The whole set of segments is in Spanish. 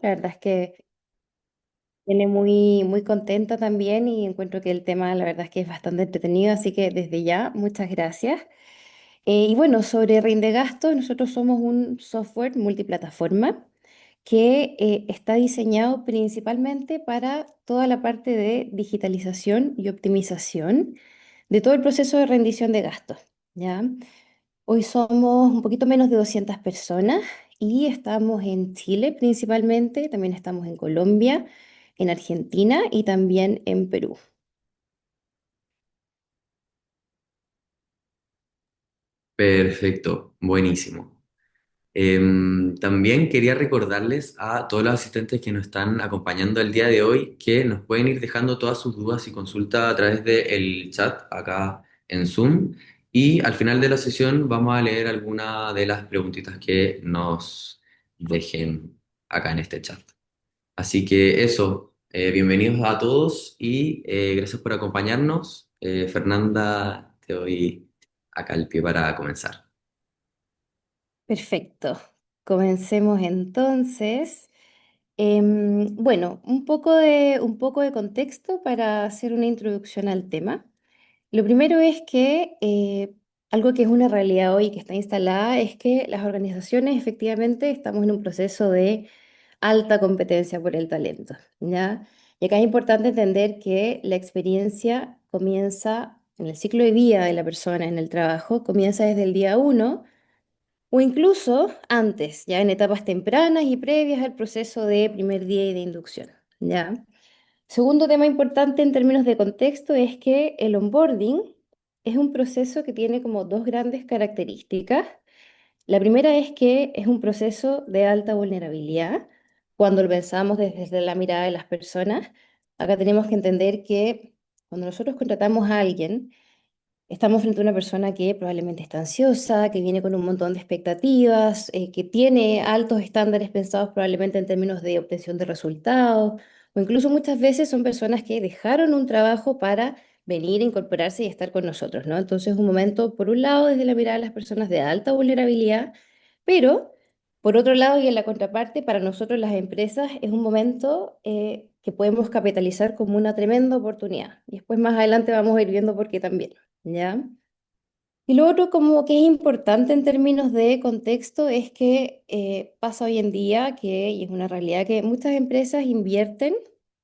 La verdad es que viene muy contenta también y encuentro que el tema, la verdad es que es bastante entretenido, así que desde ya, muchas gracias. Y bueno, sobre Rindegasto, nosotros somos un software multiplataforma que está diseñado principalmente para toda la parte de digitalización y optimización de todo el proceso de rendición de gastos, ¿ya? Hoy somos un poquito menos de 200 personas y estamos en Chile principalmente, también estamos en Colombia, en Argentina y también en Perú. Perfecto, buenísimo. También quería recordarles a todos los asistentes que nos están acompañando el día de hoy que nos pueden ir dejando todas sus dudas y consultas a través del chat acá en Zoom. Y al final de la sesión vamos a leer algunas de las preguntitas que nos dejen acá en este chat. Así que eso, bienvenidos a todos y gracias por acompañarnos. Fernanda, te doy acá el pie para comenzar. Perfecto. Comencemos entonces. Bueno, un poco de contexto para hacer una introducción al tema. Lo primero es que algo que es una realidad hoy que está instalada es que las organizaciones efectivamente estamos en un proceso de alta competencia por el talento, ¿ya? Y acá es importante entender que la experiencia comienza en el ciclo de vida de la persona en el trabajo, comienza desde el día uno o incluso antes, ya en etapas tempranas y previas al proceso de primer día y de inducción, ¿ya? Segundo tema importante en términos de contexto es que el onboarding es un proceso que tiene como dos grandes características. La primera es que es un proceso de alta vulnerabilidad. Cuando lo pensamos desde la mirada de las personas, acá tenemos que entender que cuando nosotros contratamos a alguien, estamos frente a una persona que probablemente está ansiosa, que viene con un montón de expectativas, que tiene altos estándares pensados probablemente en términos de obtención de resultados, o incluso muchas veces son personas que dejaron un trabajo para venir a incorporarse y estar con nosotros, ¿no? Entonces es un momento, por un lado, desde la mirada de las personas de alta vulnerabilidad, pero por otro lado y en la contraparte, para nosotros las empresas es un momento que podemos capitalizar como una tremenda oportunidad. Y después más adelante vamos a ir viendo por qué también. ¿Ya? Y lo otro como que es importante en términos de contexto es que pasa hoy en día que, y es una realidad, que muchas empresas invierten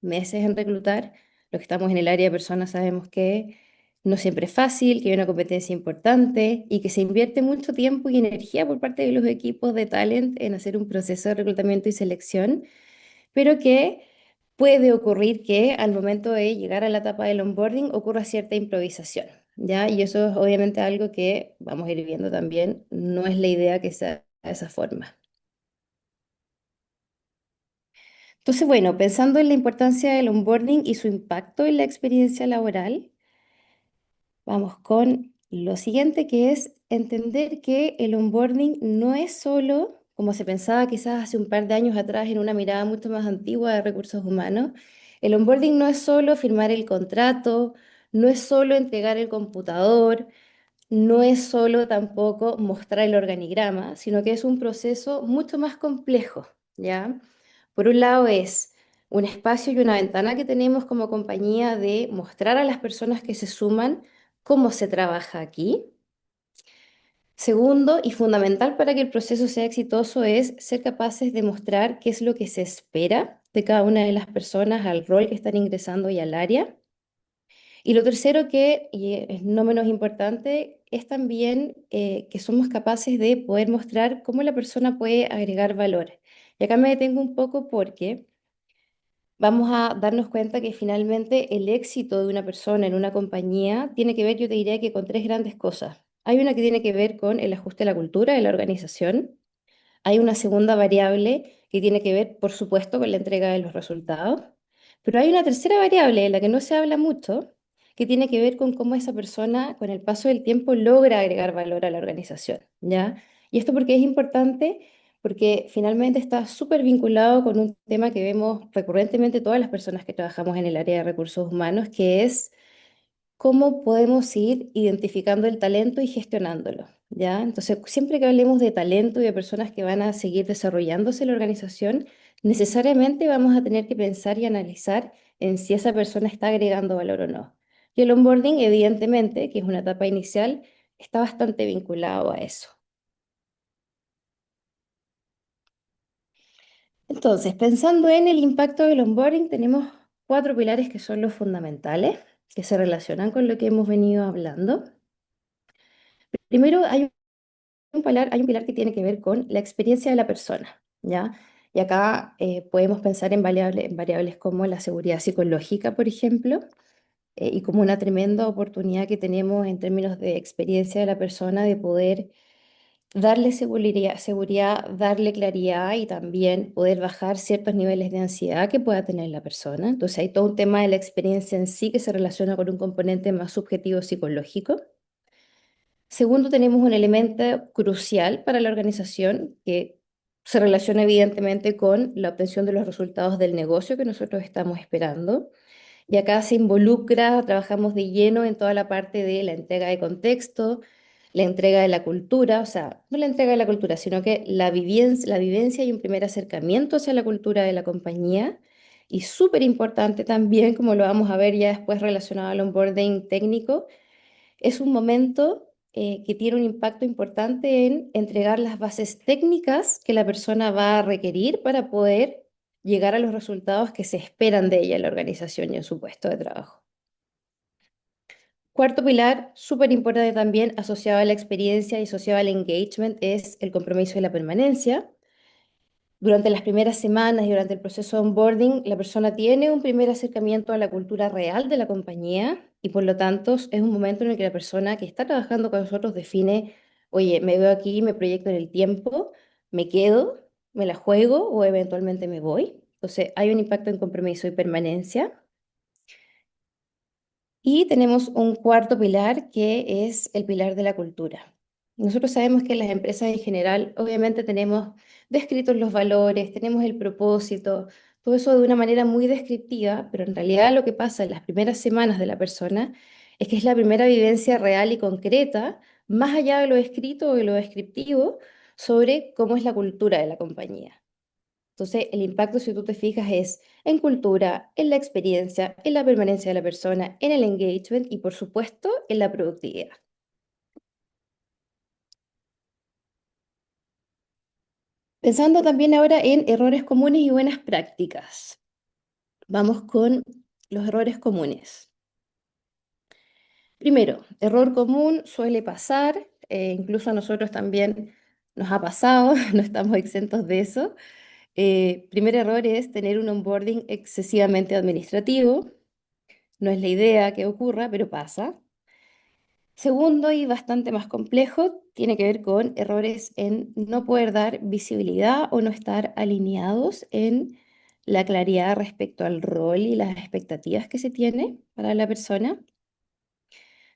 meses en reclutar. Los que estamos en el área de personas sabemos que no siempre es fácil, que hay una competencia importante y que se invierte mucho tiempo y energía por parte de los equipos de talent en hacer un proceso de reclutamiento y selección, pero que puede ocurrir que al momento de llegar a la etapa del onboarding ocurra cierta improvisación, ¿ya? Y eso es obviamente algo que vamos a ir viendo también, no es la idea que sea de esa forma. Entonces, bueno, pensando en la importancia del onboarding y su impacto en la experiencia laboral, vamos con lo siguiente, que es entender que el onboarding no es solo, como se pensaba quizás hace un par de años atrás en una mirada mucho más antigua de recursos humanos, el onboarding no es solo firmar el contrato, no es solo entregar el computador, no es solo tampoco mostrar el organigrama, sino que es un proceso mucho más complejo, ¿ya? Por un lado es un espacio y una ventana que tenemos como compañía de mostrar a las personas que se suman cómo se trabaja aquí. Segundo, y fundamental para que el proceso sea exitoso, es ser capaces de mostrar qué es lo que se espera de cada una de las personas al rol que están ingresando y al área. Y lo tercero que, y es no menos importante, es también que somos capaces de poder mostrar cómo la persona puede agregar valor. Y acá me detengo un poco porque vamos a darnos cuenta que finalmente el éxito de una persona en una compañía tiene que ver, yo te diría que con tres grandes cosas. Hay una que tiene que ver con el ajuste a la cultura de la organización. Hay una segunda variable que tiene que ver, por supuesto, con la entrega de los resultados, pero hay una tercera variable de la que no se habla mucho, que tiene que ver con cómo esa persona, con el paso del tiempo, logra agregar valor a la organización, ¿ya? Y esto porque es importante, porque finalmente está súper vinculado con un tema que vemos recurrentemente todas las personas que trabajamos en el área de recursos humanos, que es cómo podemos ir identificando el talento y gestionándolo, ¿ya? Entonces, siempre que hablemos de talento y de personas que van a seguir desarrollándose en la organización, necesariamente vamos a tener que pensar y analizar en si esa persona está agregando valor o no. Y el onboarding, evidentemente, que es una etapa inicial, está bastante vinculado a eso. Entonces, pensando en el impacto del onboarding, tenemos cuatro pilares que son los fundamentales, que se relacionan con lo que hemos venido hablando. Primero, hay un pilar que tiene que ver con la experiencia de la persona, ¿ya? Y acá podemos pensar en variables como la seguridad psicológica, por ejemplo, y como una tremenda oportunidad que tenemos en términos de experiencia de la persona de poder darle seguridad, darle claridad y también poder bajar ciertos niveles de ansiedad que pueda tener la persona. Entonces hay todo un tema de la experiencia en sí que se relaciona con un componente más subjetivo psicológico. Segundo, tenemos un elemento crucial para la organización que se relaciona evidentemente con la obtención de los resultados del negocio que nosotros estamos esperando. Y acá se involucra, trabajamos de lleno en toda la parte de la entrega de contexto, la entrega de la cultura, o sea, no la entrega de la cultura, sino que la vivencia y un primer acercamiento hacia la cultura de la compañía. Y súper importante también, como lo vamos a ver ya después relacionado al onboarding técnico, es un momento que tiene un impacto importante en entregar las bases técnicas que la persona va a requerir para poder llegar a los resultados que se esperan de ella en la organización y en su puesto de trabajo. Cuarto pilar, súper importante también, asociado a la experiencia y asociado al engagement, es el compromiso y la permanencia. Durante las primeras semanas y durante el proceso de onboarding, la persona tiene un primer acercamiento a la cultura real de la compañía y por lo tanto es un momento en el que la persona que está trabajando con nosotros define, oye, me veo aquí, me proyecto en el tiempo, me quedo, me la juego o eventualmente me voy. Entonces hay un impacto en compromiso y permanencia. Y tenemos un cuarto pilar que es el pilar de la cultura. Nosotros sabemos que en las empresas en general, obviamente tenemos descritos los valores, tenemos el propósito, todo eso de una manera muy descriptiva, pero en realidad lo que pasa en las primeras semanas de la persona es que es la primera vivencia real y concreta, más allá de lo escrito o de lo descriptivo, sobre cómo es la cultura de la compañía. Entonces, el impacto, si tú te fijas, es en cultura, en la experiencia, en la permanencia de la persona, en el engagement y, por supuesto, en la productividad. Pensando también ahora en errores comunes y buenas prácticas. Vamos con los errores comunes. Primero, error común suele pasar, incluso a nosotros también nos ha pasado, no estamos exentos de eso. Primer error es tener un onboarding excesivamente administrativo. No es la idea que ocurra, pero pasa. Segundo, y bastante más complejo, tiene que ver con errores en no poder dar visibilidad o no estar alineados en la claridad respecto al rol y las expectativas que se tiene para la persona.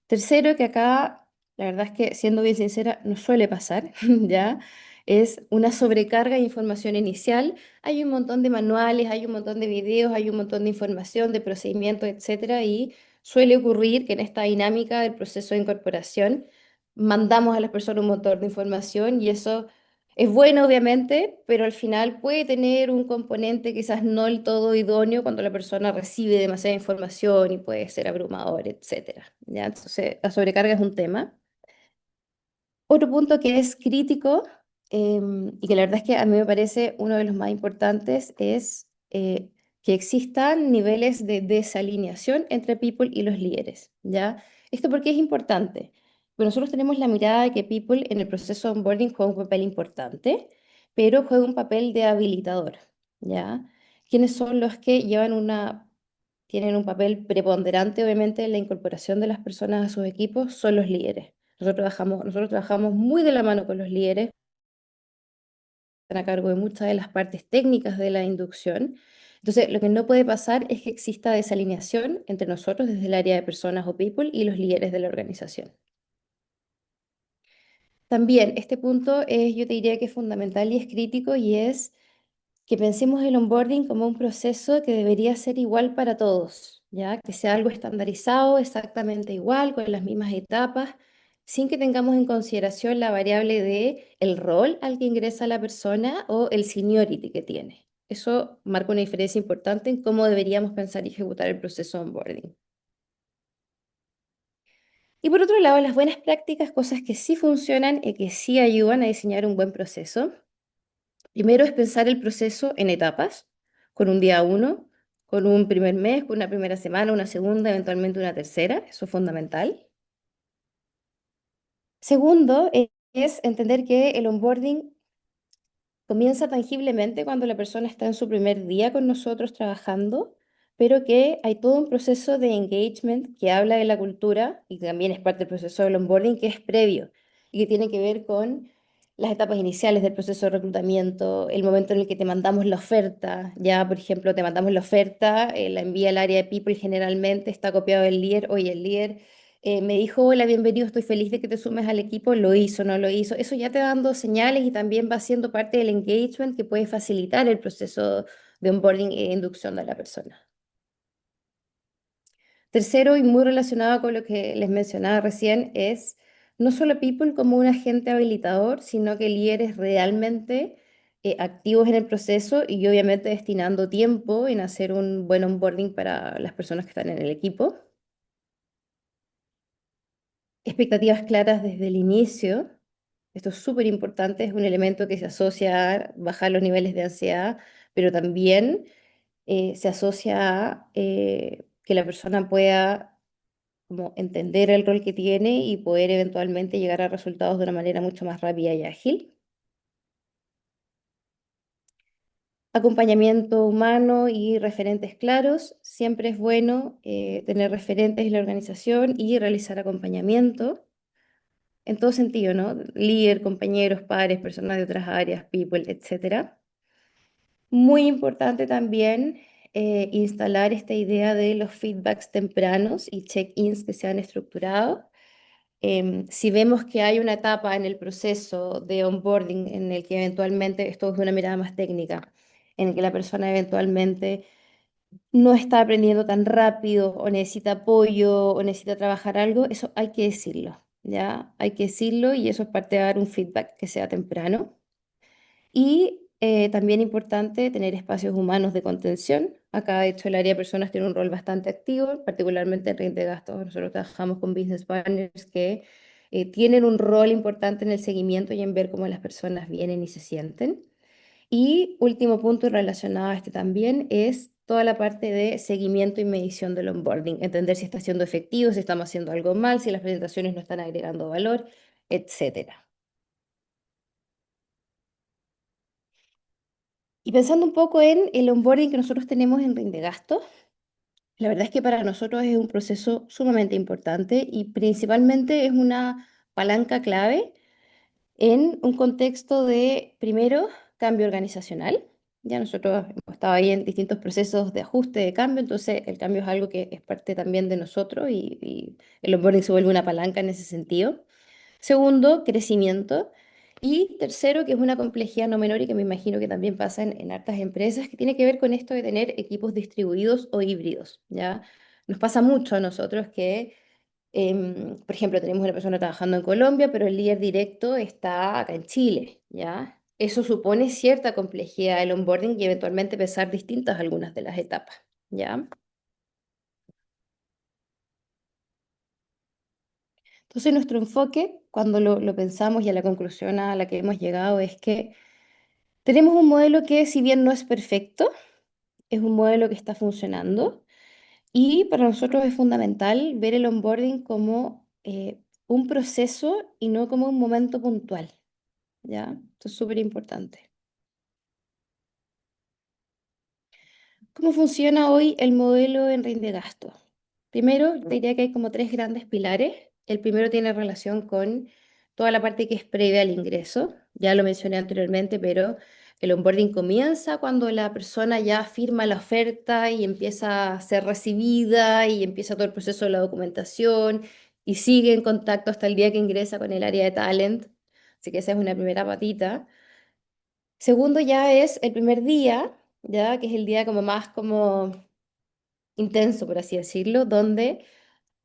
Tercero, que acá, la verdad es que, siendo bien sincera, no suele pasar, ¿ya? Es una sobrecarga de información inicial. Hay un montón de manuales, hay un montón de videos, hay un montón de información, de procedimientos, etcétera, y suele ocurrir que en esta dinámica del proceso de incorporación mandamos a las personas un montón de información y eso es bueno, obviamente, pero al final puede tener un componente quizás no el todo idóneo cuando la persona recibe demasiada información y puede ser abrumador, etcétera. ¿Ya? Entonces, la sobrecarga es un tema. Otro punto que es crítico y que la verdad es que a mí me parece uno de los más importantes es que existan niveles de desalineación entre people y los líderes, ¿ya? ¿Esto por qué es importante? Porque nosotros tenemos la mirada de que people en el proceso de onboarding juega un papel importante, pero juega un papel de habilitador, ¿ya? ¿Quiénes son los que tienen un papel preponderante, obviamente, en la incorporación de las personas a sus equipos? Son los líderes. Nosotros trabajamos muy de la mano con los líderes, están a cargo de muchas de las partes técnicas de la inducción. Entonces, lo que no puede pasar es que exista desalineación entre nosotros desde el área de personas o people y los líderes de la organización. También este punto es, yo te diría que es fundamental y es crítico y es que pensemos el onboarding como un proceso que debería ser igual para todos, ¿ya? Que sea algo estandarizado, exactamente igual, con las mismas etapas, sin que tengamos en consideración la variable de el rol al que ingresa la persona o el seniority que tiene. Eso marca una diferencia importante en cómo deberíamos pensar y ejecutar el proceso de onboarding. Y por otro lado, las buenas prácticas, cosas que sí funcionan y que sí ayudan a diseñar un buen proceso. Primero es pensar el proceso en etapas, con un día uno, con un primer mes, con una primera semana, una segunda, eventualmente una tercera. Eso es fundamental. Segundo, es entender que el onboarding comienza tangiblemente cuando la persona está en su primer día con nosotros trabajando, pero que hay todo un proceso de engagement que habla de la cultura y que también es parte del proceso del onboarding que es previo y que tiene que ver con las etapas iniciales del proceso de reclutamiento, el momento en el que te mandamos la oferta. Ya, por ejemplo, te mandamos la oferta, la envía al área de people, generalmente está copiado el líder. Oye, el líder me dijo, hola, bienvenido, estoy feliz de que te sumes al equipo, lo hizo, no lo hizo. Eso ya te va dando señales y también va siendo parte del engagement que puede facilitar el proceso de onboarding e inducción de la persona. Tercero, y muy relacionado con lo que les mencionaba recién, es no solo People como un agente habilitador, sino que líderes realmente activos en el proceso y obviamente destinando tiempo en hacer un buen onboarding para las personas que están en el equipo. Expectativas claras desde el inicio. Esto es súper importante, es un elemento que se asocia a bajar los niveles de ansiedad, pero también se asocia a que la persona pueda como entender el rol que tiene y poder eventualmente llegar a resultados de una manera mucho más rápida y ágil. Acompañamiento humano y referentes claros. Siempre es bueno tener referentes en la organización y realizar acompañamiento en todo sentido, ¿no? Líder, compañeros, pares, personas de otras áreas, people, etcétera. Muy importante también instalar esta idea de los feedbacks tempranos y check-ins que sean estructurados. Si vemos que hay una etapa en el proceso de onboarding en el que eventualmente, esto es de una mirada más técnica, en el que la persona eventualmente no está aprendiendo tan rápido o necesita apoyo o necesita trabajar algo, eso hay que decirlo, ¿ya? Hay que decirlo y eso es parte de dar un feedback que sea temprano. Y también importante tener espacios humanos de contención. Acá, de hecho, el área de personas tiene un rol bastante activo, particularmente en Red de Gastos. Nosotros trabajamos con business partners que tienen un rol importante en el seguimiento y en ver cómo las personas vienen y se sienten. Y último punto relacionado a este también es toda la parte de seguimiento y medición del onboarding. Entender si está siendo efectivo, si estamos haciendo algo mal, si las presentaciones no están agregando valor, etcétera. Y pensando un poco en el onboarding que nosotros tenemos en Rindegasto, la verdad es que para nosotros es un proceso sumamente importante y principalmente es una palanca clave en un contexto de, primero, cambio organizacional. Ya nosotros hemos estado ahí en distintos procesos de ajuste, de cambio, entonces el cambio es algo que es parte también de nosotros y el onboarding se vuelve una palanca en ese sentido. Segundo, crecimiento. Y tercero, que es una complejidad no menor y que me imagino que también pasa en hartas empresas, que tiene que ver con esto de tener equipos distribuidos o híbridos, ¿ya? Nos pasa mucho a nosotros que, por ejemplo, tenemos una persona trabajando en Colombia, pero el líder directo está acá en Chile, ¿ya? Eso supone cierta complejidad del onboarding y eventualmente pensar distintas algunas de las etapas, ¿ya? Entonces, nuestro enfoque, cuando lo pensamos y a la conclusión a la que hemos llegado, es que tenemos un modelo que, si bien no es perfecto, es un modelo que está funcionando y para nosotros es fundamental ver el onboarding como un proceso y no como un momento puntual, ¿ya? Esto es súper importante. ¿Cómo funciona hoy el modelo en Gasto? Primero, te diría que hay como tres grandes pilares. El primero tiene relación con toda la parte que es previa al ingreso. Ya lo mencioné anteriormente, pero el onboarding comienza cuando la persona ya firma la oferta y empieza a ser recibida y empieza todo el proceso de la documentación y sigue en contacto hasta el día que ingresa con el área de talent. Así que esa es una primera patita. Segundo ya es el primer día, ya que es el día como más como intenso, por así decirlo, donde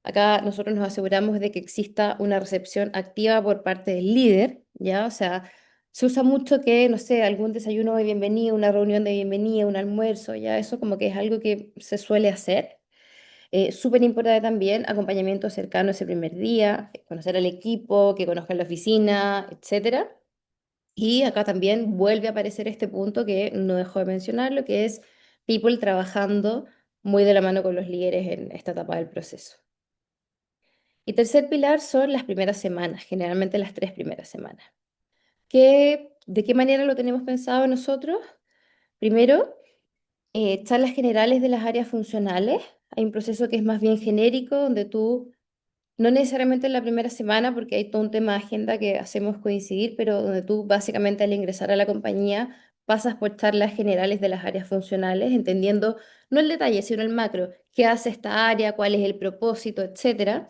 acá nosotros nos aseguramos de que exista una recepción activa por parte del líder, ¿ya? O sea, Se usa mucho que, no sé, algún desayuno de bienvenida, una reunión de bienvenida, un almuerzo, ya eso como que es algo que se suele hacer. Súper importante también acompañamiento cercano ese primer día, conocer al equipo, que conozcan la oficina, etcétera. Y acá también vuelve a aparecer este punto que no dejo de mencionarlo, que es people trabajando muy de la mano con los líderes en esta etapa del proceso. Y tercer pilar son las primeras semanas, generalmente las 3 primeras semanas. ¿De qué manera lo tenemos pensado nosotros? Primero, charlas generales de las áreas funcionales. Hay un proceso que es más bien genérico, donde tú, no necesariamente en la primera semana, porque hay todo un tema de agenda que hacemos coincidir, pero donde tú básicamente al ingresar a la compañía pasas por charlas generales de las áreas funcionales, entendiendo no el detalle, sino el macro, qué hace esta área, cuál es el propósito, etcétera.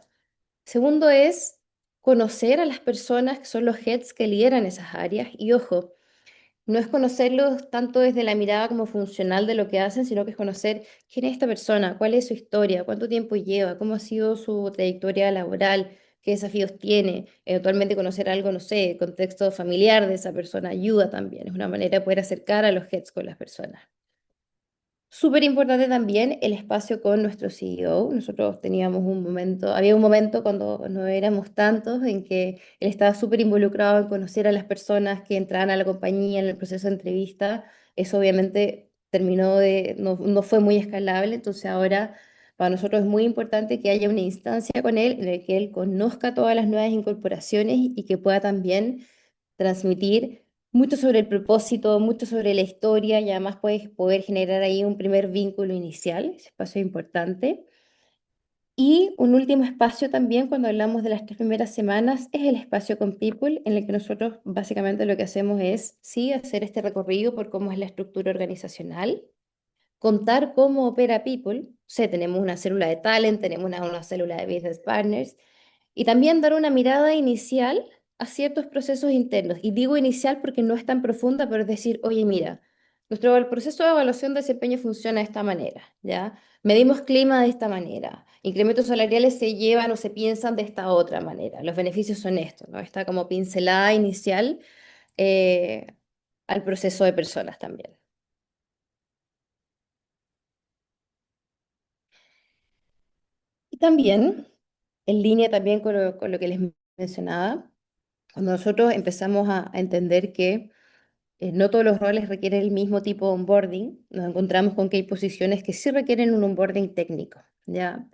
Segundo es conocer a las personas que son los heads que lideran esas áreas y ojo, no es conocerlos tanto desde la mirada como funcional de lo que hacen, sino que es conocer quién es esta persona, cuál es su historia, cuánto tiempo lleva, cómo ha sido su trayectoria laboral, qué desafíos tiene. Eventualmente conocer algo, no sé, el contexto familiar de esa persona ayuda también. Es una manera de poder acercar a los heads con las personas. Súper importante también el espacio con nuestro CEO. Nosotros teníamos un momento, había un momento cuando no éramos tantos en que él estaba súper involucrado en conocer a las personas que entraban a la compañía en el proceso de entrevista. Eso obviamente no fue muy escalable, entonces ahora para nosotros es muy importante que haya una instancia con él en el que él conozca todas las nuevas incorporaciones y que pueda también transmitir mucho sobre el propósito, mucho sobre la historia y además puedes poder generar ahí un primer vínculo inicial, ese espacio es importante. Y un último espacio también cuando hablamos de las 3 primeras semanas es el espacio con People, en el que nosotros básicamente lo que hacemos es, sí, hacer este recorrido por cómo es la estructura organizacional, contar cómo opera People, o sea, tenemos una célula de talent, tenemos una célula de business partners, y también dar una mirada inicial a ciertos procesos internos. Y digo inicial porque no es tan profunda, pero es decir, oye, mira, nuestro proceso de evaluación de desempeño funciona de esta manera, ¿ya? Medimos clima de esta manera, incrementos salariales se llevan o se piensan de esta otra manera, los beneficios son estos, ¿no? Está como pincelada inicial eh, al proceso de personas también. Y también, en línea también con lo que les mencionaba, cuando nosotros empezamos a entender que no todos los roles requieren el mismo tipo de onboarding, nos encontramos con que hay posiciones que sí requieren un onboarding técnico, ¿ya?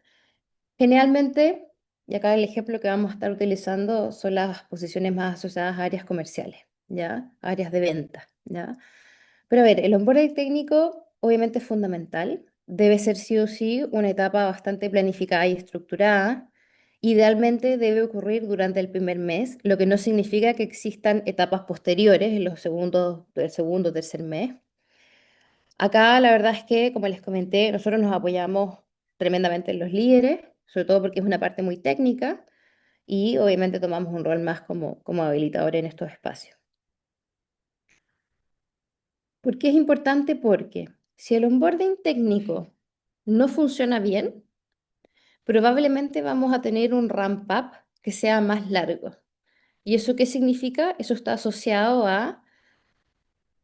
Generalmente, y acá el ejemplo que vamos a estar utilizando son las posiciones más asociadas a áreas comerciales, ¿ya? Áreas de venta, ¿ya? Pero a ver, el onboarding técnico obviamente es fundamental, debe ser sí o sí una etapa bastante planificada y estructurada. Idealmente debe ocurrir durante el primer mes, lo que no significa que existan etapas posteriores en los segundos, el segundo o tercer mes. Acá la verdad es que, como les comenté, nosotros nos apoyamos tremendamente en los líderes, sobre todo porque es una parte muy técnica y obviamente tomamos un rol más como habilitador en estos espacios. ¿Por qué es importante? Porque si el onboarding técnico no funciona bien, probablemente vamos a tener un ramp up que sea más largo. ¿Y eso qué significa? Eso está asociado a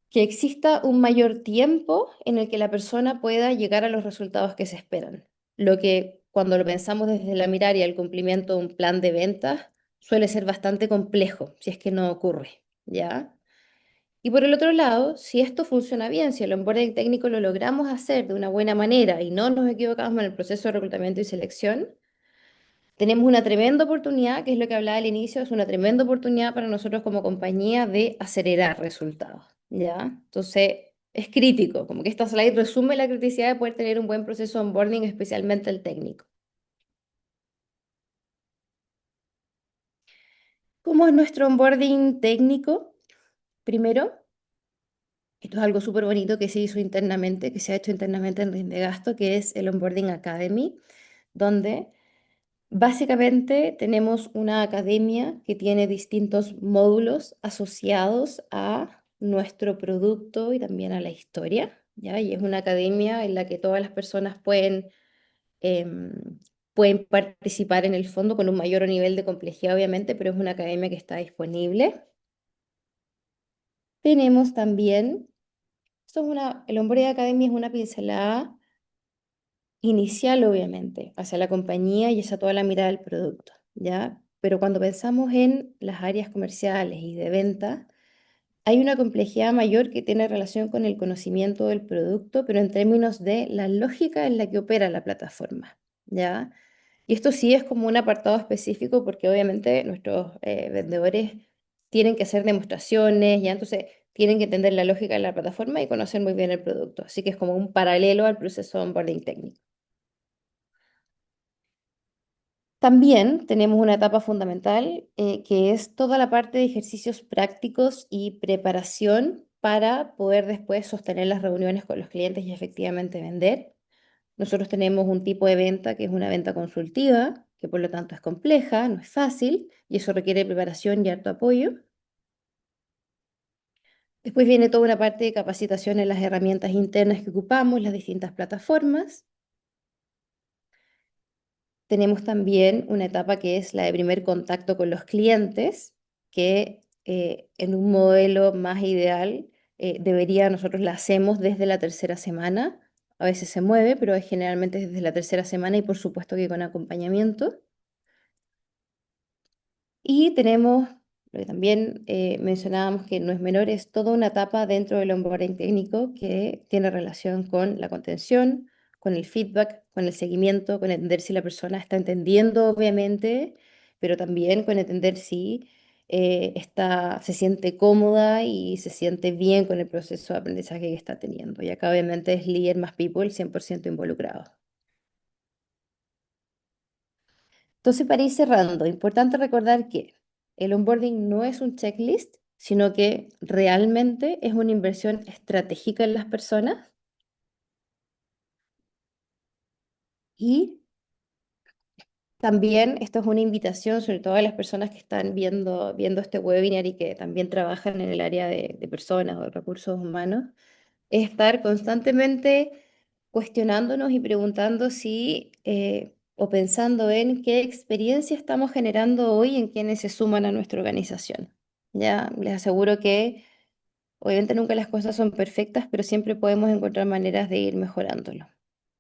que exista un mayor tiempo en el que la persona pueda llegar a los resultados que se esperan. Lo que cuando lo pensamos desde la mirada y el cumplimiento de un plan de ventas suele ser bastante complejo si es que no ocurre, ¿ya? Y por el otro lado, si esto funciona bien, si el onboarding técnico lo logramos hacer de una buena manera y no nos equivocamos en el proceso de reclutamiento y selección, tenemos una tremenda oportunidad, que es lo que hablaba al inicio, es una tremenda oportunidad para nosotros como compañía de acelerar resultados, ¿ya? Entonces, es crítico, como que esta slide resume la criticidad de poder tener un buen proceso de onboarding, especialmente el técnico. ¿Cómo es nuestro onboarding técnico? Primero, esto es algo súper bonito que se hizo internamente, que se ha hecho internamente en Rindegasto, que es el Onboarding Academy, donde básicamente tenemos una academia que tiene distintos módulos asociados a nuestro producto y también a la historia, ¿ya? Y es una academia en la que todas las personas em, pueden participar en el fondo con un mayor nivel de complejidad, obviamente, pero es una academia que está disponible. tenemos también, el Onboarding Academy es una pincelada inicial, obviamente, hacia la compañía y hacia toda la mirada del producto, ¿ya? Pero cuando pensamos en las áreas comerciales y de venta, hay una complejidad mayor que tiene relación con el conocimiento del producto, pero en términos de la lógica en la que opera la plataforma, ¿ya? Y esto sí es como un apartado específico porque obviamente nuestros vendedores tienen que hacer demostraciones, ¿ya? Entonces tienen que entender la lógica de la plataforma y conocer muy bien el producto. Así que es como un paralelo al proceso de onboarding técnico. También tenemos una etapa fundamental que es toda la parte de ejercicios prácticos y preparación para poder después sostener las reuniones con los clientes y efectivamente vender. Nosotros tenemos un tipo de venta que es una venta consultiva, que por lo tanto es compleja, no es fácil y eso requiere preparación y harto apoyo. Después viene toda una parte de capacitación en las herramientas internas que ocupamos, las distintas plataformas. Tenemos también una etapa que es la de primer contacto con los clientes, que en un modelo más ideal nosotros la hacemos desde la tercera semana. A veces se mueve, pero es generalmente desde la tercera semana y por supuesto que con acompañamiento. Y tenemos, lo que también mencionábamos que no es menor, es toda una etapa dentro del onboarding técnico que tiene relación con la contención, con el feedback, con el seguimiento, con entender si la persona está entendiendo, obviamente, pero también con entender si se siente cómoda y se siente bien con el proceso de aprendizaje que está teniendo. Y acá obviamente es líder más people 100% involucrado. Entonces, para ir cerrando, importante recordar que el onboarding no es un checklist, sino que realmente es una inversión estratégica en las personas y también esto es una invitación, sobre todo a las personas que están viendo este webinar y que también trabajan en el área de personas o de recursos humanos, es estar constantemente cuestionándonos y preguntando si o pensando en qué experiencia estamos generando hoy en quienes se suman a nuestra organización. Ya les aseguro que obviamente nunca las cosas son perfectas, pero siempre podemos encontrar maneras de ir mejorándolo.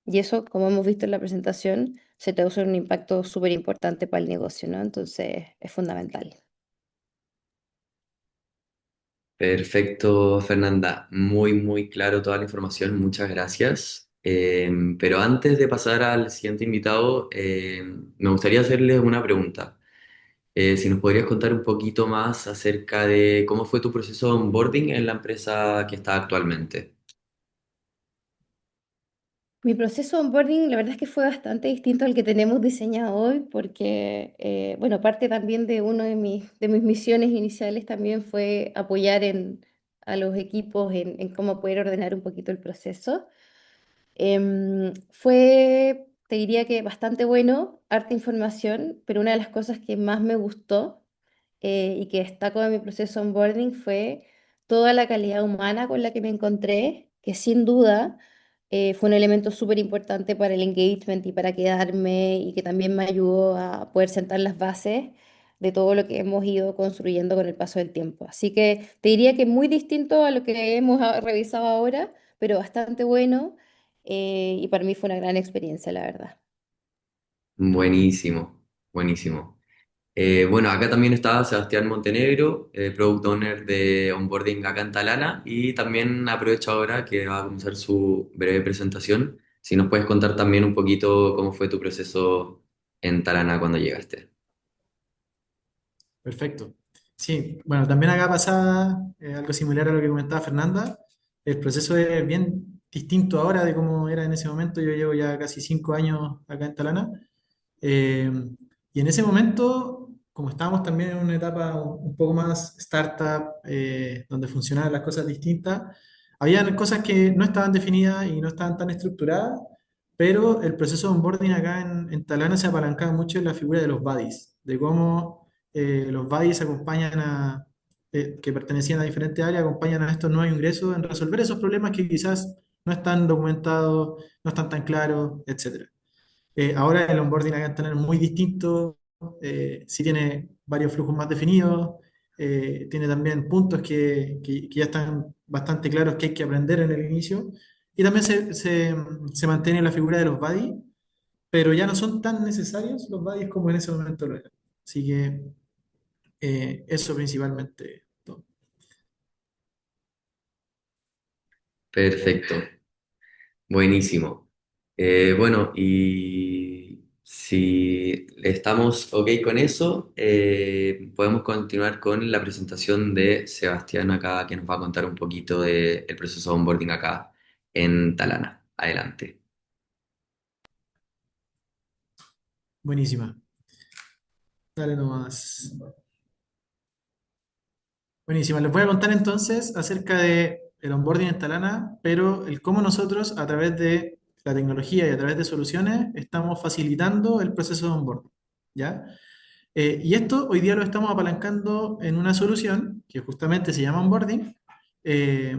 Y eso, como hemos visto en la presentación, se traduce en un impacto súper importante para el negocio, ¿no? Entonces es fundamental. Perfecto, Fernanda. Muy, muy claro toda la información. Muchas gracias. Pero antes de pasar al siguiente invitado, me gustaría hacerles una pregunta. Si nos podrías contar un poquito más acerca de cómo fue tu proceso de onboarding en la empresa que está actualmente. Mi proceso de onboarding, la verdad es que fue bastante distinto al que tenemos diseñado hoy, porque, bueno, parte también de una de mis misiones iniciales también fue apoyar a los equipos en cómo poder ordenar un poquito el proceso. Te diría que bastante bueno, harta información, pero una de las cosas que más me gustó y que destaco de mi proceso de onboarding fue toda la calidad humana con la que me encontré, que sin duda fue un elemento súper importante para el engagement y para quedarme y que también me ayudó a poder sentar las bases de todo lo que hemos ido construyendo con el paso del tiempo. Así que te diría que muy distinto a lo que hemos revisado ahora, pero bastante bueno y para mí fue una gran experiencia, la verdad. Buenísimo, buenísimo. Bueno, acá también está Sebastián Montenegro, Product Owner de Onboarding acá en Talana, y también aprovecho ahora que va a comenzar su breve presentación. Si nos puedes contar también un poquito cómo fue tu proceso en Talana cuando llegaste. Perfecto. Sí, bueno, también acá pasaba algo similar a lo que comentaba Fernanda. El proceso es bien distinto ahora de cómo era en ese momento. Yo llevo ya casi 5 años acá en Talana. Eh, y en ese momento, como estábamos también en una etapa un poco más startup, donde funcionaban las cosas distintas, habían cosas que no estaban definidas y no estaban tan estructuradas, pero el proceso de onboarding acá en Talana se apalancaba mucho en la figura de los buddies, de cómo los buddies acompañan que pertenecían a diferentes áreas, acompañan a estos nuevos ingresos en resolver esos problemas que quizás no están documentados, no están tan claros, etcétera. Ahora el onboarding acá en Talana es muy distinto, sí tiene varios flujos más definidos, tiene también puntos que ya están bastante claros que hay que aprender en el inicio. Y también se mantiene la figura de los buddies, pero ya no son tan necesarios los buddies como en ese momento lo eran. Así que eso principalmente. Todo. Perfecto, buenísimo. Bueno, y si estamos ok con eso, podemos continuar con la presentación de Sebastián acá, que nos va a contar un poquito del proceso de onboarding acá en Talana. Adelante. Buenísima. Dale nomás. Buenísimo. Les voy a contar entonces acerca de el onboarding en Talana, pero el cómo nosotros a través de la tecnología y a través de soluciones estamos facilitando el proceso de onboarding. ¿Ya? Y esto hoy día lo estamos apalancando en una solución que justamente se llama onboarding, eh,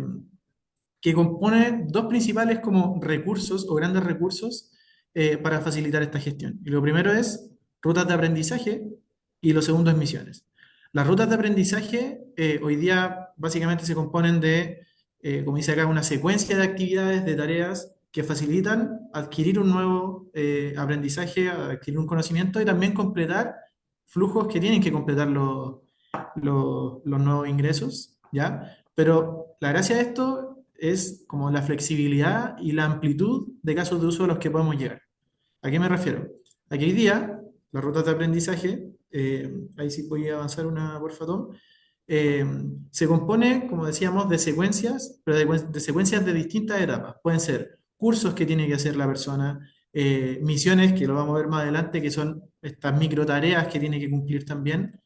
que compone dos principales como recursos o grandes recursos para facilitar esta gestión. Y lo primero es rutas de aprendizaje y lo segundo es misiones. Las rutas de aprendizaje hoy día básicamente se componen de, como dice acá, una secuencia de actividades, de tareas que facilitan adquirir un nuevo aprendizaje, adquirir un conocimiento y también completar flujos que tienen que completar los nuevos ingresos, ¿ya? Pero la gracia de esto es como la flexibilidad y la amplitud de casos de uso a los que podemos llegar. ¿A qué me refiero? Aquí hoy día, las rutas de aprendizaje, ahí sí voy a avanzar una, por favor, se compone, como decíamos, de secuencias, pero de secuencias de distintas etapas. Pueden ser cursos que tiene que hacer la persona, misiones, que lo vamos a ver más adelante, que son estas micro tareas que tiene que cumplir también,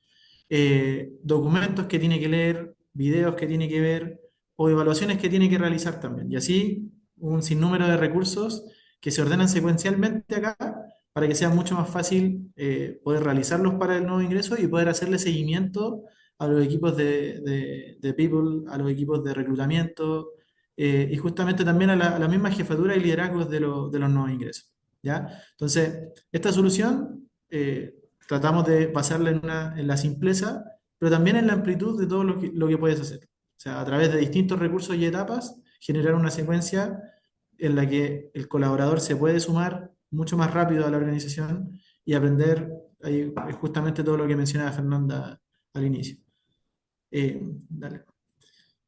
documentos que tiene que leer, videos que tiene que ver o evaluaciones que tiene que realizar también. Y así un sinnúmero de recursos que se ordenan secuencialmente acá para que sea mucho más fácil poder realizarlos para el nuevo ingreso y poder hacerle seguimiento a los equipos de People, a los equipos de reclutamiento y justamente también a la misma jefatura y liderazgos de los nuevos ingresos. ¿Ya? Entonces, esta solución tratamos de basarla en la simpleza, pero también en la amplitud de todo lo que puedes hacer. O sea, a través de distintos recursos y etapas, generar una secuencia en la que el colaborador se puede sumar mucho más rápido a la organización y aprender ahí, justamente todo lo que mencionaba Fernanda al inicio. Dale.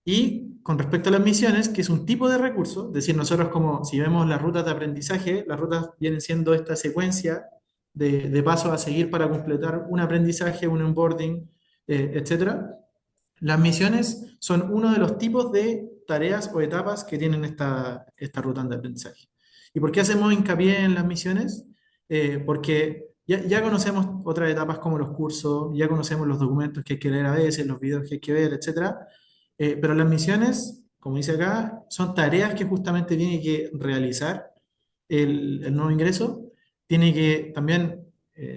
Y con respecto a las misiones, que es un tipo de recurso, es decir, nosotros como si vemos las rutas de aprendizaje, las rutas vienen siendo esta secuencia de pasos a seguir para completar un aprendizaje, un onboarding, etcétera. Las misiones son uno de los tipos de tareas o etapas que tienen esta ruta de aprendizaje. ¿Y por qué hacemos hincapié en las misiones? Porque ya conocemos otras etapas como los cursos, ya conocemos los documentos que hay que leer a veces, los videos que hay que ver, etcétera. Pero las misiones, como dice acá, son tareas que justamente tiene que realizar el nuevo ingreso. Tiene que también,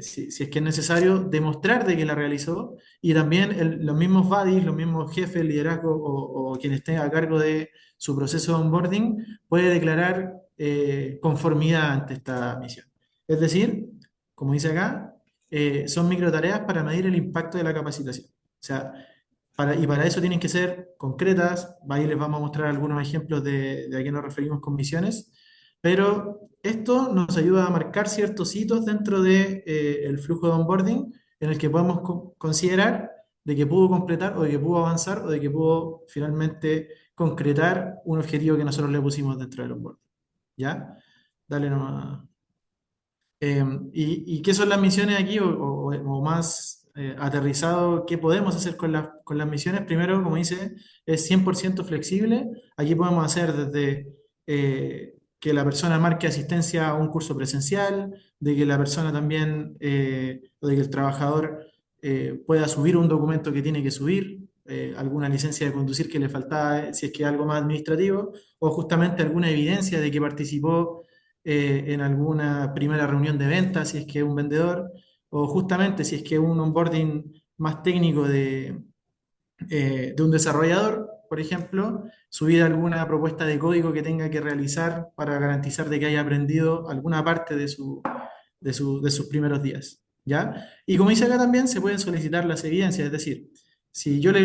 si es que es necesario, demostrar de que la realizó y también los mismos buddies, los mismos jefes, liderazgo o quien esté a cargo de su proceso de onboarding puede declarar conformidad ante esta misión. Es decir, como dice acá, son micro tareas para medir el impacto de la capacitación. O sea, y para eso tienen que ser concretas. Ahí les vamos a mostrar algunos ejemplos de a qué nos referimos con misiones. Pero esto nos ayuda a marcar ciertos hitos dentro de, el flujo de onboarding en el que podemos considerar de que pudo completar o de que pudo avanzar o de que pudo finalmente concretar un objetivo que nosotros le pusimos dentro del onboarding. ¿Ya? Dale nomás. ¿Y qué son las misiones aquí? O más aterrizado, ¿qué podemos hacer con las misiones? Primero, como dice, es 100% flexible. Aquí podemos hacer desde que la persona marque asistencia a un curso presencial, de que la persona también, o de que el trabajador pueda subir un documento que tiene que subir, alguna licencia de conducir que le faltaba, si es que es algo más administrativo, o justamente alguna evidencia de que participó en alguna primera reunión de ventas, si es que es un vendedor, o justamente si es que es un onboarding más técnico de un desarrollador, por ejemplo, subir alguna propuesta de código que tenga que realizar para garantizar de que haya aprendido alguna parte de sus primeros días. ¿Ya? Y como dice acá también, se pueden solicitar las evidencias, es decir, si yo le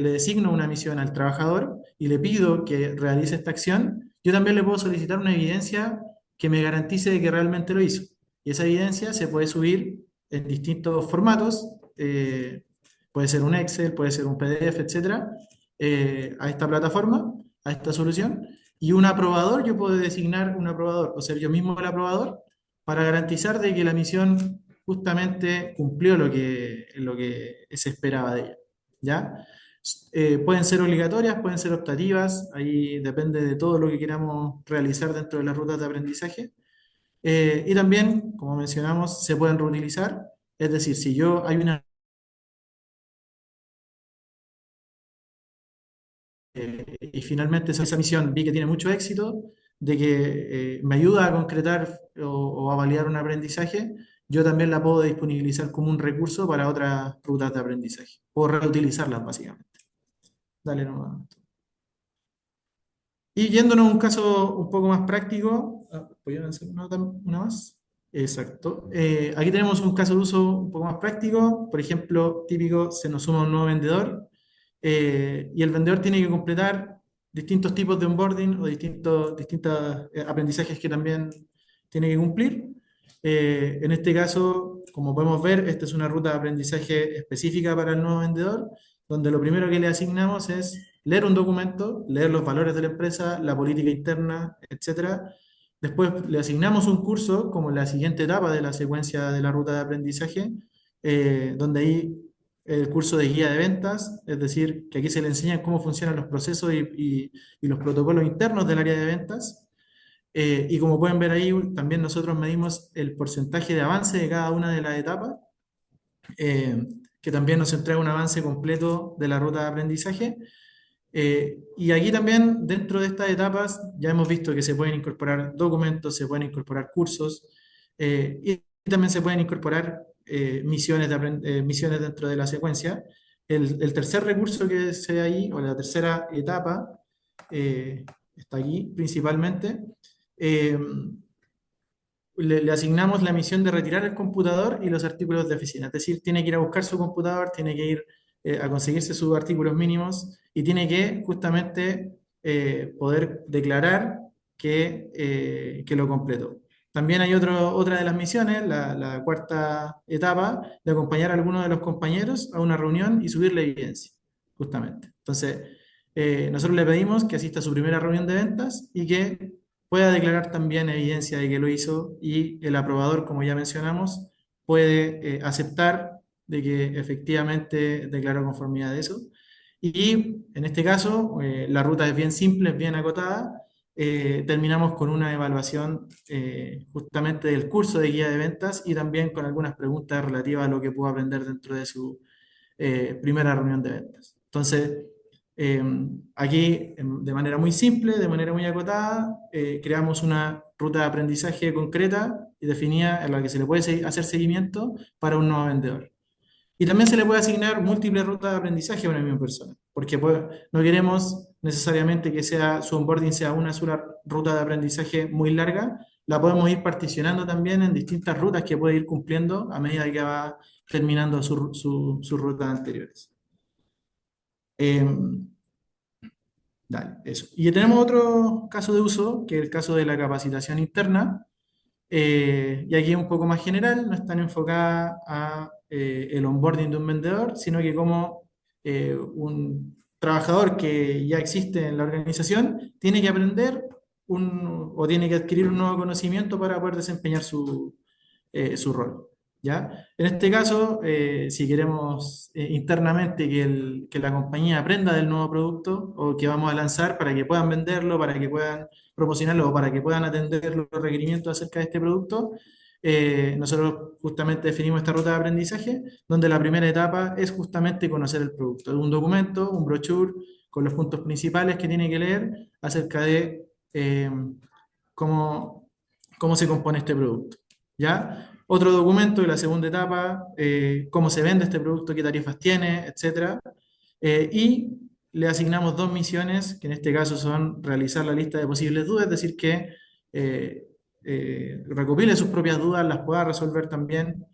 designo una misión al trabajador y le pido que realice esta acción, yo también le puedo solicitar una evidencia que me garantice de que realmente lo hizo. Y esa evidencia se puede subir en distintos formatos, puede ser un Excel, puede ser un PDF, etcétera, a esta plataforma, a esta solución. Y un aprobador, yo puedo designar un aprobador o ser yo mismo el aprobador para garantizar de que la misión justamente cumplió lo que se esperaba de ella. ¿Ya? Pueden ser obligatorias, pueden ser optativas, ahí depende de todo lo que queramos realizar dentro de las rutas de aprendizaje. Y también, como mencionamos, se pueden reutilizar, es decir, si yo hay una y finalmente esa misión vi que tiene mucho éxito, de que me ayuda a concretar o a validar un aprendizaje, yo también la puedo disponibilizar como un recurso para otras rutas de aprendizaje, o reutilizarlas básicamente. Dale nomás. Y yéndonos a un caso un poco más práctico, ¿voy a avanzar una más? Exacto. Aquí tenemos un caso de uso un poco más práctico. Por ejemplo, típico, se nos suma un nuevo vendedor y el vendedor tiene que completar distintos tipos de onboarding o distintos aprendizajes que también tiene que cumplir. En este caso, como podemos ver, esta es una ruta de aprendizaje específica para el nuevo vendedor, donde lo primero que le asignamos es leer un documento, leer los valores de la empresa, la política interna, etcétera. Después le asignamos un curso como la siguiente etapa de la secuencia de la ruta de aprendizaje, donde ahí el curso de guía de ventas, es decir, que aquí se le enseña cómo funcionan los procesos y los protocolos internos del área de ventas. Y como pueden ver ahí, también nosotros medimos el porcentaje de avance de cada una de las etapas, eh, que también nos entrega un avance completo de la ruta de aprendizaje. Y aquí también, dentro de estas etapas, ya hemos visto que se pueden incorporar documentos, se pueden incorporar cursos y también se pueden incorporar misiones dentro de la secuencia. El tercer recurso que se ve ahí, o la tercera etapa, eh, está aquí principalmente. eh, le asignamos la misión de retirar el computador y los artículos de oficina. Es decir, tiene que ir a buscar su computador, tiene que ir a conseguirse sus artículos mínimos y tiene que justamente poder declarar que lo completó. También hay otra de las misiones, la cuarta etapa, de acompañar a alguno de los compañeros a una reunión y subir la evidencia, justamente. Entonces, nosotros le pedimos que asista a su primera reunión de ventas y que pueda declarar también evidencia de que lo hizo y el aprobador, como ya mencionamos, puede aceptar de que efectivamente declaró conformidad de eso. Y en este caso, la ruta es bien simple, es bien acotada. Terminamos con una evaluación justamente del curso de guía de ventas y también con algunas preguntas relativas a lo que pudo aprender dentro de su primera reunión de ventas. Entonces, eh, aquí, de manera muy simple, de manera muy acotada, creamos una ruta de aprendizaje concreta y definida en la que se le puede hacer seguimiento para un nuevo vendedor. Y también se le puede asignar múltiples rutas de aprendizaje a una misma persona, porque pues, no queremos necesariamente que sea, su onboarding sea una sola ruta de aprendizaje muy larga, la podemos ir particionando también en distintas rutas que puede ir cumpliendo a medida que va terminando sus rutas anteriores. Eh, Dale, eso. Y tenemos otro caso de uso, que es el caso de la capacitación interna, y aquí es un poco más general, no es tan enfocada a el onboarding de un vendedor, sino que como un trabajador que ya existe en la organización tiene que aprender o tiene que adquirir un nuevo conocimiento para poder desempeñar su rol. ¿Ya? En este caso, si queremos internamente que la compañía aprenda del nuevo producto o que vamos a lanzar para que puedan venderlo, para que puedan promocionarlo o para que puedan atender los requerimientos acerca de este producto, nosotros justamente definimos esta ruta de aprendizaje, donde la primera etapa es justamente conocer el producto. Un documento, un brochure con los puntos principales que tiene que leer acerca de cómo, cómo se compone este producto. ¿Ya? Otro documento de la segunda etapa, cómo se vende este producto, qué tarifas tiene, etcétera. Y le asignamos dos misiones, que en este caso son realizar la lista de posibles dudas, es decir, que recopile sus propias dudas, las pueda resolver también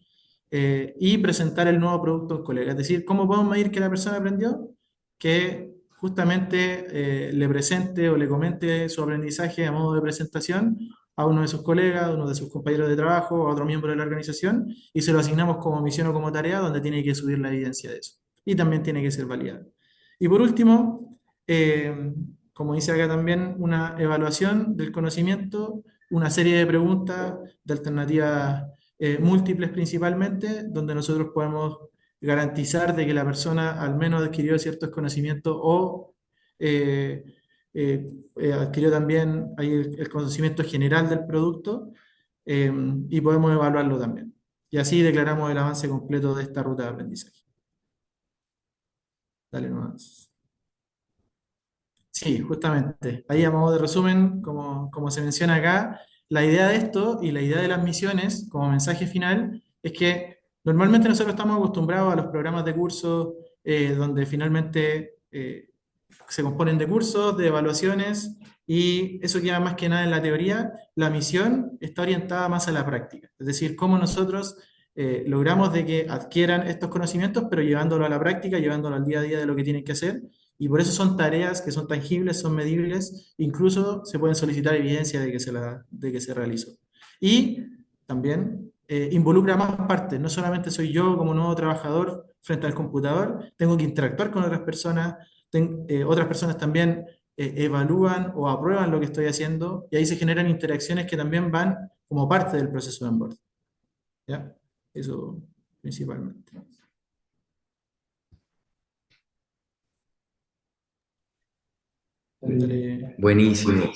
y presentar el nuevo producto al colega. Es decir, ¿cómo podemos medir que la persona aprendió? Que justamente le presente o le comente su aprendizaje a modo de presentación a uno de sus colegas, a uno de sus compañeros de trabajo, a otro miembro de la organización, y se lo asignamos como misión o como tarea donde tiene que subir la evidencia de eso. Y también tiene que ser validado. Y por último, como dice acá también, una evaluación del conocimiento, una serie de preguntas de alternativas múltiples principalmente, donde nosotros podemos garantizar de que la persona al menos adquirió ciertos conocimientos o eh, eh, adquirió también ahí el conocimiento general del producto, eh, y podemos evaluarlo también. Y así declaramos el avance completo de esta ruta de aprendizaje. Dale nomás. Sí, justamente. Ahí a modo de resumen, como se menciona acá, la idea de esto y la idea de las misiones como mensaje final es que normalmente nosotros estamos acostumbrados a los programas de cursos donde finalmente se componen de cursos, de evaluaciones y eso queda más que nada en la teoría. La misión está orientada más a la práctica, es decir, cómo nosotros logramos de que adquieran estos conocimientos, pero llevándolo a la práctica, llevándolo al día a día de lo que tienen que hacer y por eso son tareas que son tangibles, son medibles, incluso se pueden solicitar evidencia de que de que se realizó. Y también involucra más partes, no solamente soy yo como nuevo trabajador frente al computador, tengo que interactuar con otras personas, otras personas también evalúan o aprueban lo que estoy haciendo y ahí se generan interacciones que también van como parte del proceso de onboarding. ¿Ya? Eso principalmente. Dale. Buenísimo,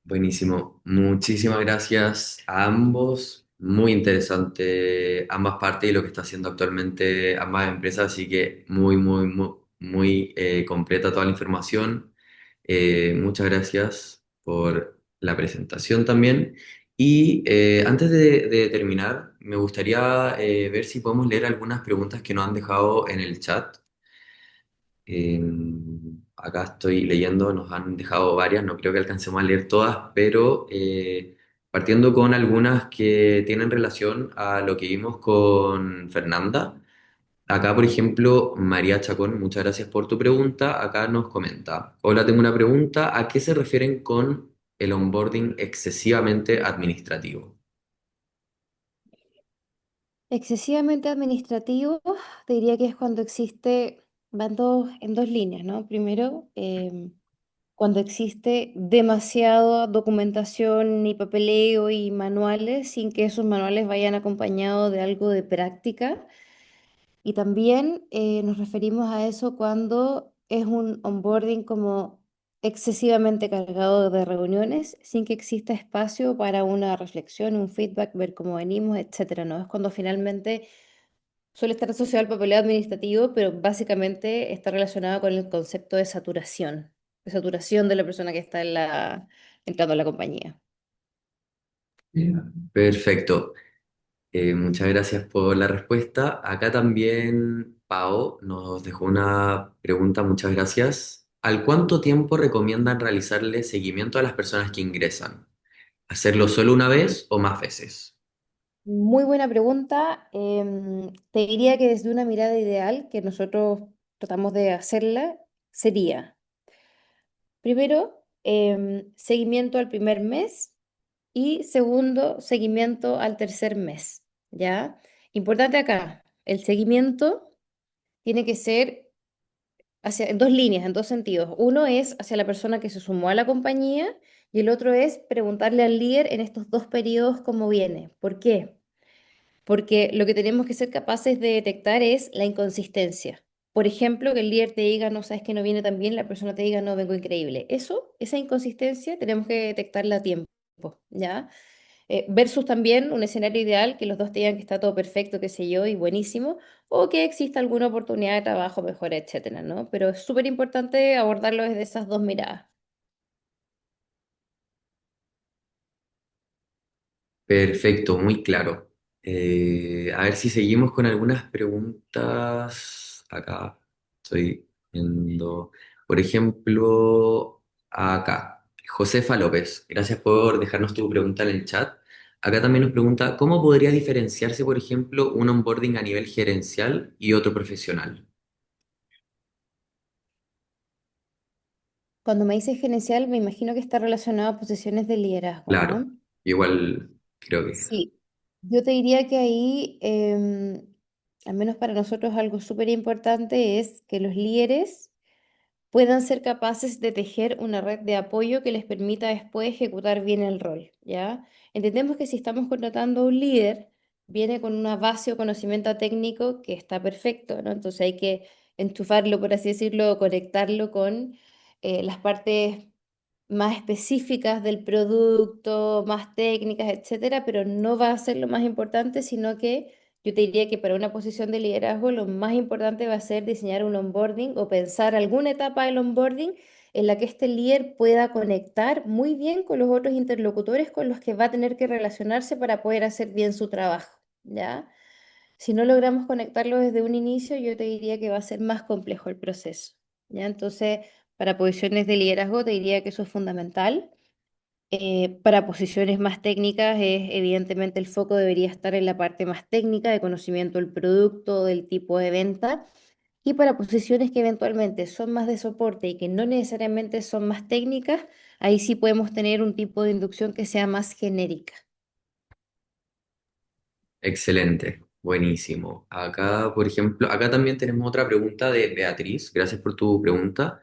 buenísimo. Muchísimas gracias a ambos. Muy interesante ambas partes y lo que está haciendo actualmente ambas empresas, así que muy completa toda la información. Muchas gracias por la presentación también. Y antes de terminar, me gustaría ver si podemos leer algunas preguntas que nos han dejado en el chat. Eh, Acá estoy leyendo, nos han dejado varias, no creo que alcancemos a leer todas, pero partiendo con algunas que tienen relación a lo que vimos con Fernanda. Acá, por ejemplo, María Chacón, muchas gracias por tu pregunta. Acá nos comenta, hola, tengo una pregunta, ¿a qué se refieren con el onboarding excesivamente administrativo? Excesivamente administrativo, te diría que es cuando existe, en dos líneas, ¿no? Primero, cuando existe demasiada documentación y papeleo y manuales sin que esos manuales vayan acompañados de algo de práctica. Y también nos referimos a eso cuando es un onboarding como excesivamente cargado de reuniones sin que exista espacio para una reflexión, un feedback, ver cómo venimos, etcétera, ¿no? Es cuando finalmente suele estar asociado al papeleo administrativo, pero básicamente está relacionado con el concepto de saturación de la persona que está entrando a la compañía. Perfecto. Muchas gracias por la respuesta. Acá también Pao nos dejó una pregunta, muchas gracias. ¿Al cuánto tiempo recomiendan realizarle seguimiento a las personas que ingresan? ¿Hacerlo solo una vez o más veces? Muy buena pregunta. Te diría que desde una mirada ideal, que nosotros tratamos de hacerla, sería, primero, seguimiento al primer mes y segundo, seguimiento al tercer mes, ¿ya? Importante acá, el seguimiento tiene que ser en dos líneas, en dos sentidos. Uno es hacia la persona que se sumó a la compañía y el otro es preguntarle al líder en estos dos periodos cómo viene. ¿Por qué? Porque lo que tenemos que ser capaces de detectar es la inconsistencia. Por ejemplo, que el líder te diga, no sabes que no viene tan bien, la persona te diga, no, vengo increíble. Esa inconsistencia tenemos que detectarla a tiempo, ¿ya? Versus también un escenario ideal que los dos te digan que está todo perfecto, qué sé yo, y buenísimo, o que exista alguna oportunidad de trabajo mejor, etcétera, ¿no? Pero es súper importante abordarlo desde esas dos miradas. Perfecto, muy claro. A ver si seguimos con algunas preguntas. Acá estoy viendo, por ejemplo, acá. Josefa López, gracias por dejarnos tu pregunta en el chat. Acá también nos pregunta, ¿cómo podría diferenciarse, por ejemplo, un onboarding a nivel gerencial y otro profesional? Cuando me dices gerencial, me imagino que está relacionado a posiciones de liderazgo, Claro, ¿no? igual creo que Sí, yo te diría que ahí, al menos para nosotros, algo súper importante es que los líderes puedan ser capaces de tejer una red de apoyo que les permita después ejecutar bien el rol, ¿ya? Entendemos que si estamos contratando a un líder, viene con una base o conocimiento técnico que está perfecto, ¿no? Entonces hay que enchufarlo, por así decirlo, o conectarlo con las partes más específicas del producto, más técnicas, etcétera, pero no va a ser lo más importante, sino que yo te diría que para una posición de liderazgo lo más importante va a ser diseñar un onboarding o pensar alguna etapa del onboarding en la que este líder pueda conectar muy bien con los otros interlocutores con los que va a tener que relacionarse para poder hacer bien su trabajo, ¿ya? Si no logramos conectarlo desde un inicio, yo te diría que va a ser más complejo el proceso, ¿ya? Entonces, para posiciones de liderazgo, te diría que eso es fundamental. Para posiciones más técnicas, evidentemente el foco debería estar en la parte más técnica de conocimiento del producto, del tipo de venta. Y para posiciones que eventualmente son más de soporte y que no necesariamente son más técnicas, ahí sí podemos tener un tipo de inducción que sea más genérica. excelente, buenísimo. Acá, por ejemplo, acá también tenemos otra pregunta de Beatriz. Gracias por tu pregunta.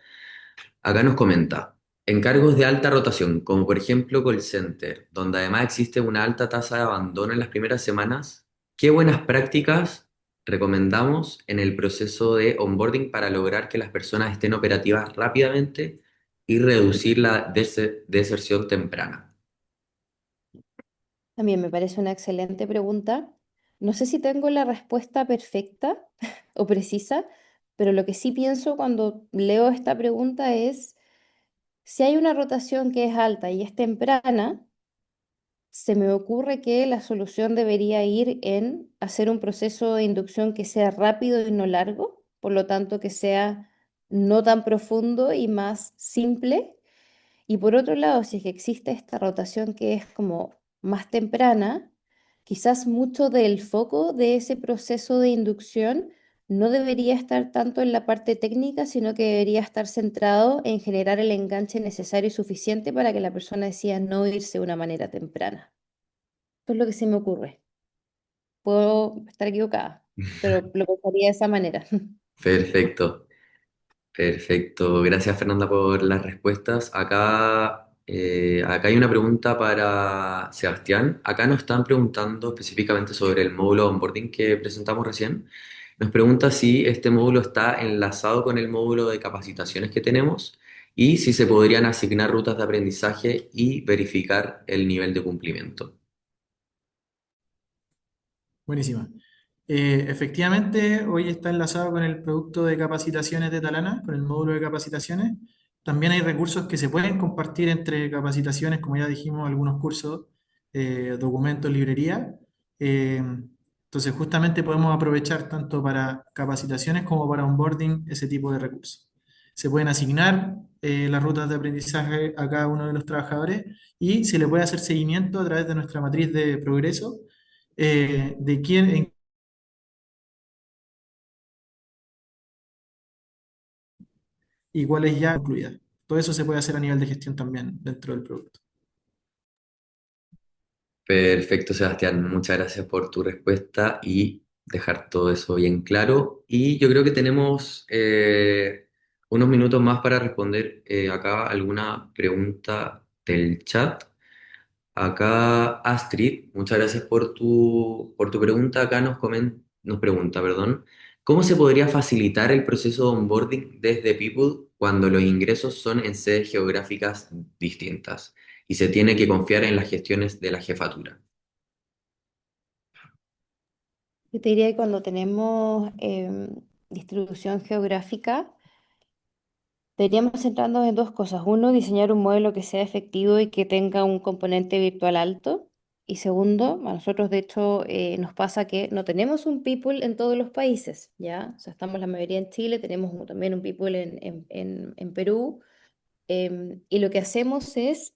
Acá nos comenta, en cargos de alta rotación, como por ejemplo call center, donde además existe una alta tasa de abandono en las primeras semanas, ¿qué buenas prácticas recomendamos en el proceso de onboarding para lograr que las personas estén operativas rápidamente y reducir la deserción temprana? También me parece una excelente pregunta. No sé si tengo la respuesta perfecta o precisa, pero lo que sí pienso cuando leo esta pregunta es, si hay una rotación que es alta y es temprana, se me ocurre que la solución debería ir en hacer un proceso de inducción que sea rápido y no largo, por lo tanto que sea no tan profundo y más simple. Y por otro lado, si es que existe esta rotación que es como más temprana, quizás mucho del foco de ese proceso de inducción no debería estar tanto en la parte técnica, sino que debería estar centrado en generar el enganche necesario y suficiente para que la persona decida no irse de una manera temprana. Eso es lo que se me ocurre. Puedo estar equivocada, pero lo pensaría de esa manera. Perfecto. Perfecto, gracias Fernanda por las respuestas. Acá hay una pregunta para Sebastián. Acá nos están preguntando específicamente sobre el módulo onboarding que presentamos recién. Nos pregunta si este módulo está enlazado con el módulo de capacitaciones que tenemos y si se podrían asignar rutas de aprendizaje y verificar el nivel de cumplimiento. Buenísima. Efectivamente, hoy está enlazado con el producto de capacitaciones de Talana, con el módulo de capacitaciones. También hay recursos que se pueden compartir entre capacitaciones, como ya dijimos, algunos cursos, documentos, librería. Eh, entonces, justamente podemos aprovechar tanto para capacitaciones como para onboarding ese tipo de recursos. Se pueden asignar las rutas de aprendizaje a cada uno de los trabajadores y se le puede hacer seguimiento a través de nuestra matriz de progreso de quién en y cuáles ya incluidas. Todo eso se puede hacer a nivel de gestión también dentro del producto. Perfecto, Sebastián. Muchas gracias por tu respuesta y dejar todo eso bien claro. Y yo creo que tenemos unos minutos más para responder acá alguna pregunta del chat. Acá Astrid, muchas gracias por tu pregunta. Acá nos pregunta, perdón, ¿cómo se podría facilitar el proceso de onboarding desde People cuando los ingresos son en sedes geográficas distintas y se tiene que confiar en las gestiones de la jefatura? Yo te diría que cuando tenemos distribución geográfica, deberíamos centrarnos en dos cosas. Uno, diseñar un modelo que sea efectivo y que tenga un componente virtual alto. Y segundo, a nosotros de hecho nos pasa que no tenemos un people en todos los países, ¿ya? O sea, estamos la mayoría en Chile, tenemos también un people en Perú. Y lo que hacemos es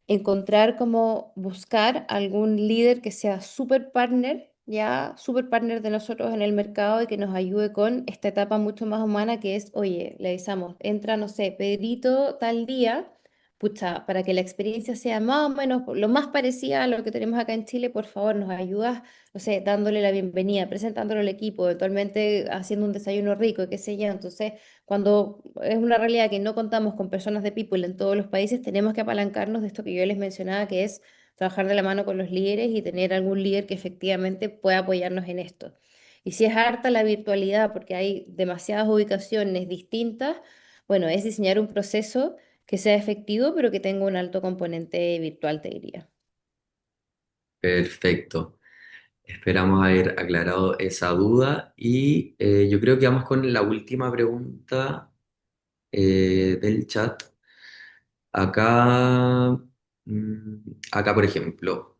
encontrar como buscar algún líder que sea super partner, ya super partner de nosotros en el mercado y que nos ayude con esta etapa mucho más humana que es, oye, le avisamos, entra, no sé, Pedrito tal día, pucha, para que la experiencia sea más o menos lo más parecida a lo que tenemos acá en Chile, por favor, nos ayudas, no sé, dándole la bienvenida, presentándolo al equipo, eventualmente haciendo un desayuno rico, qué sé yo. Entonces, cuando es una realidad que no contamos con personas de people en todos los países, tenemos que apalancarnos de esto que yo les mencionaba, que es trabajar de la mano con los líderes y tener algún líder que efectivamente pueda apoyarnos en esto. Y si es harta la virtualidad, porque hay demasiadas ubicaciones distintas, bueno, es diseñar un proceso que sea efectivo, pero que tenga un alto componente virtual, te diría. Perfecto. Esperamos haber aclarado esa duda y yo creo que vamos con la última pregunta del chat. Acá, acá por ejemplo,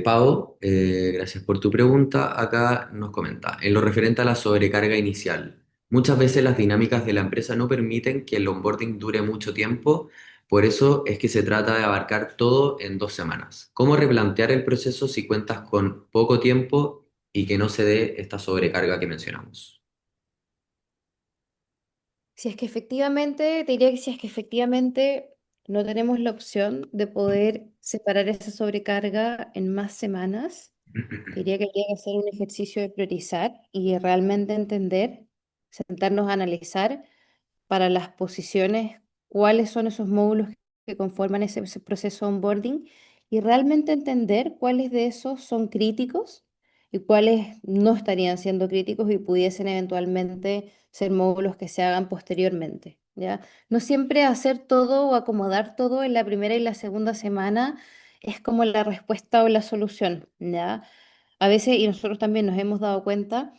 Pau, gracias por tu pregunta. Acá nos comenta, en lo referente a la sobrecarga inicial, muchas veces las dinámicas de la empresa no permiten que el onboarding dure mucho tiempo, por eso es que se trata de abarcar todo en 2 semanas. ¿Cómo replantear el proceso si cuentas con poco tiempo y que no se dé esta sobrecarga que mencionamos? Si es que efectivamente, te diría que si es que efectivamente no tenemos la opción de poder separar esa sobrecarga en más semanas, te diría que habría que hacer un ejercicio de priorizar y realmente entender, sentarnos a analizar para las posiciones cuáles son esos módulos que conforman ese proceso de onboarding y realmente entender cuáles de esos son críticos y cuáles no estarían siendo críticos y pudiesen eventualmente ser módulos que se hagan posteriormente, ¿ya? No siempre hacer todo o acomodar todo en la primera y la segunda semana es como la respuesta o la solución, ¿ya? A veces, y nosotros también nos hemos dado cuenta,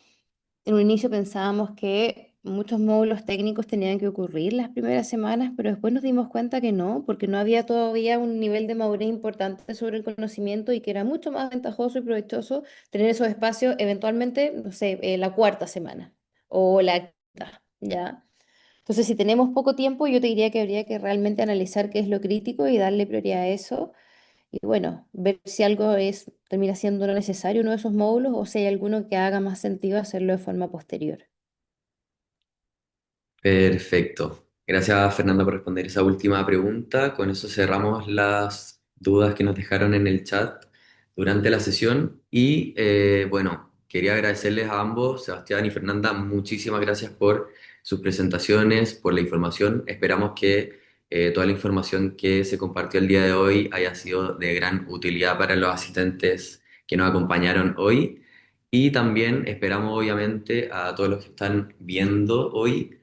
en un inicio pensábamos que muchos módulos técnicos tenían que ocurrir las primeras semanas, pero después nos dimos cuenta que no, porque no había todavía un nivel de madurez importante sobre el conocimiento y que era mucho más ventajoso y provechoso tener esos espacios eventualmente, no sé, la cuarta semana o la quinta, ¿ya? Entonces, si tenemos poco tiempo, yo te diría que habría que realmente analizar qué es lo crítico y darle prioridad a eso y bueno, ver si algo termina siendo no necesario uno de esos módulos o si hay alguno que haga más sentido hacerlo de forma posterior. Perfecto. Gracias, Fernanda, por responder esa última pregunta. Con eso cerramos las dudas que nos dejaron en el chat durante la sesión. Y bueno, quería agradecerles a ambos, Sebastián y Fernanda, muchísimas gracias por sus presentaciones, por la información. Esperamos que toda la información que se compartió el día de hoy haya sido de gran utilidad para los asistentes que nos acompañaron hoy. Y también esperamos, obviamente, a todos los que están viendo hoy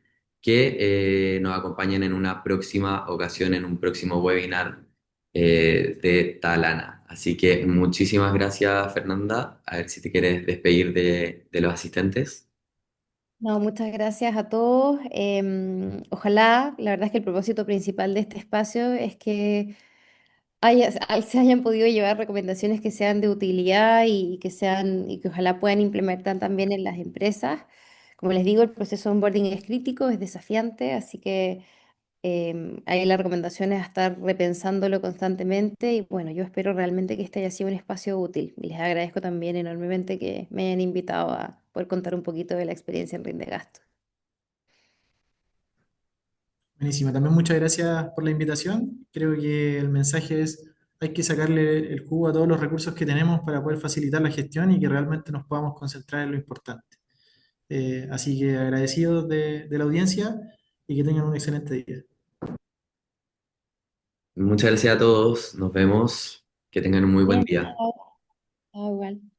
que nos acompañen en una próxima ocasión, en un próximo webinar de Talana. Así que muchísimas gracias, Fernanda. A ver si te quieres despedir de los asistentes. No, muchas gracias a todos. Ojalá, la verdad es que el propósito principal de este espacio es que se hayan podido llevar recomendaciones que sean de utilidad y que sean y que ojalá puedan implementar también en las empresas. Como les digo, el proceso de onboarding es crítico, es desafiante, así que ahí la recomendación es estar repensándolo constantemente y bueno, yo espero realmente que este haya sido un espacio útil. Y les agradezco también enormemente que me hayan invitado a poder contar un poquito de la experiencia en Rindegasto. Buenísimo, también muchas gracias por la invitación. Creo que el mensaje es, hay que sacarle el jugo a todos los recursos que tenemos para poder facilitar la gestión y que realmente nos podamos concentrar en lo importante. Así que agradecidos de la audiencia y que tengan un excelente día. Muchas gracias a todos. Nos vemos. Que tengan un muy buen Bien, día. chao. Chao, igual.